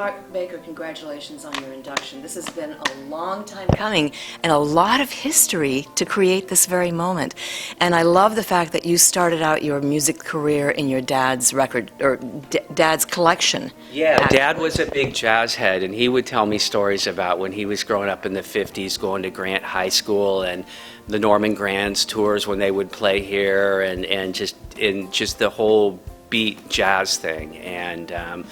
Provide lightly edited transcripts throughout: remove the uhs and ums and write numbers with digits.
Mark Baker, congratulations on your induction. This has been a long time coming and a lot of history to create this very moment. And I love the fact that you started out your music career in your dad's record, or dad's collection. Yeah, Dad was a big jazz head, and he would tell me stories about when he was growing up in the 50s, going to Grant High School and the Norman Grands tours when they would play here, and just the whole beat jazz thing. And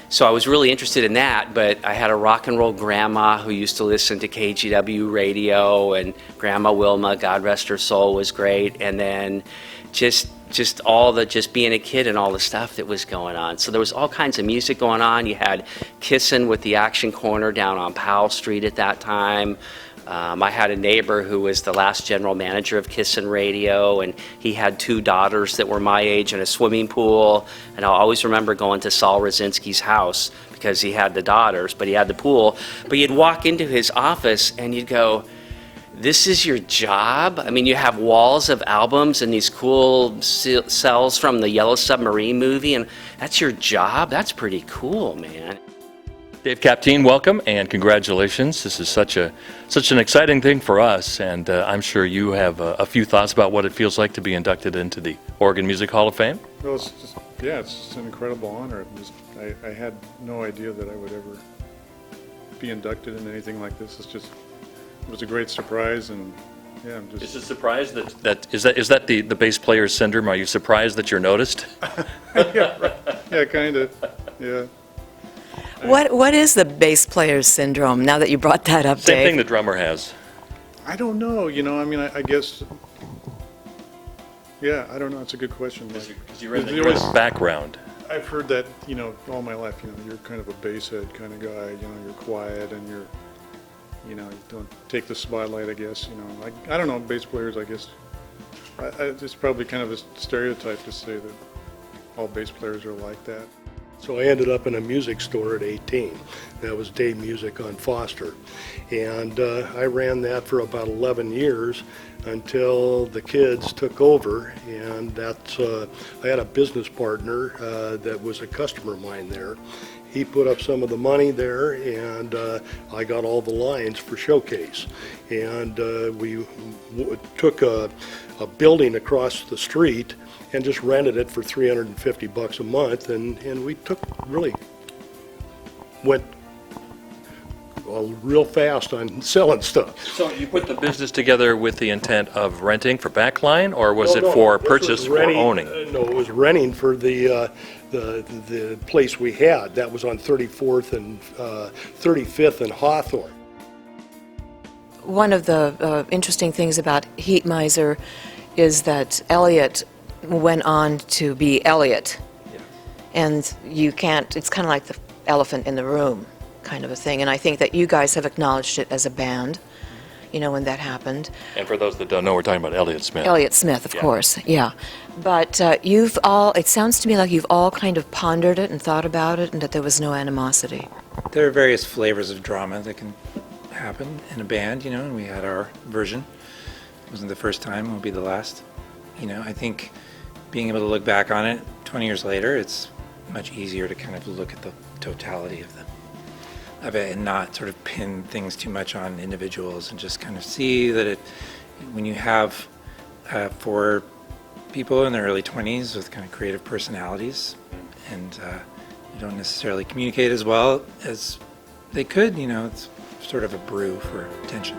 so I was really interested in that, but I had a rock and roll grandma who used to listen to KGW radio, and Grandma Wilma, God rest her soul, was great. And then just being a kid and all the stuff that was going on. So there was all kinds of music going on. You had Kissin' with the Action Corner down on Powell Street at that time. I had a neighbor who was the last general manager of Kissin' Radio, and he had 2 daughters that were my age and a swimming pool. And I'll always remember going to Saul Rosinski's house because he had the daughters, but he had the pool. But you'd walk into his office and you'd go, this is your job? I mean, you have walls of albums and these cool cells from the Yellow Submarine movie, and that's your job? That's pretty cool, man. Dave Capteen, welcome and congratulations. This is such an exciting thing for us, and I'm sure you have a few thoughts about what it feels like to be inducted into the Oregon Music Hall of Fame. Well, it's just an incredible honor. I had no idea that I would ever be inducted in anything like this. It was a great surprise, and yeah, I'm just... Is it surprised is that the bass player's syndrome? Are you surprised that you're noticed? Yeah, right. Yeah, kind of, yeah. What is the bass player's syndrome, now that you brought that up, Dave? Same thing the drummer has. I don't know, I mean, I guess, yeah, I don't know, it's a good question. Because you're in the background. I've heard that, all my life, you're kind of a bass head kind of guy, you're quiet and you don't take the spotlight, I guess, I don't know, bass players, I guess, it's probably kind of a stereotype to say that all bass players are like that. So I ended up in a music store at 18. That was Day Music on Foster. And I ran that for about 11 years until the kids took over. And I had a business partner that was a customer of mine there. He put up some of the money there, and I got all the lines for Showcase. And we took a building across the street and just rented it for $350 a month, and we went real fast on selling stuff. So you put the business together with the intent of renting for backline, or was it for purchase or owning? No, it was renting for the place we had. That was on 34th and 35th and Hawthorne. One of the interesting things about Heat Miser is that Elliot went on to be Elliot. Yeah. And it's kind of like the elephant in the room kind of a thing. And I think that you guys have acknowledged it as a band, when that happened. And for those that don't know, we're talking about Elliot Smith. Elliot Smith, of course, yeah. But it sounds to me like you've all kind of pondered it and thought about it, and that there was no animosity. There are various flavors of drama that can happen in a band, and we had our version. It wasn't the first time, it won't be the last. I think being able to look back on it 20 years later, it's much easier to kind of look at the totality of it and not sort of pin things too much on individuals, and just kind of see that when you have 4 people in their early 20s with kind of creative personalities, and you don't necessarily communicate as well as they could, it's sort of a brew for tension.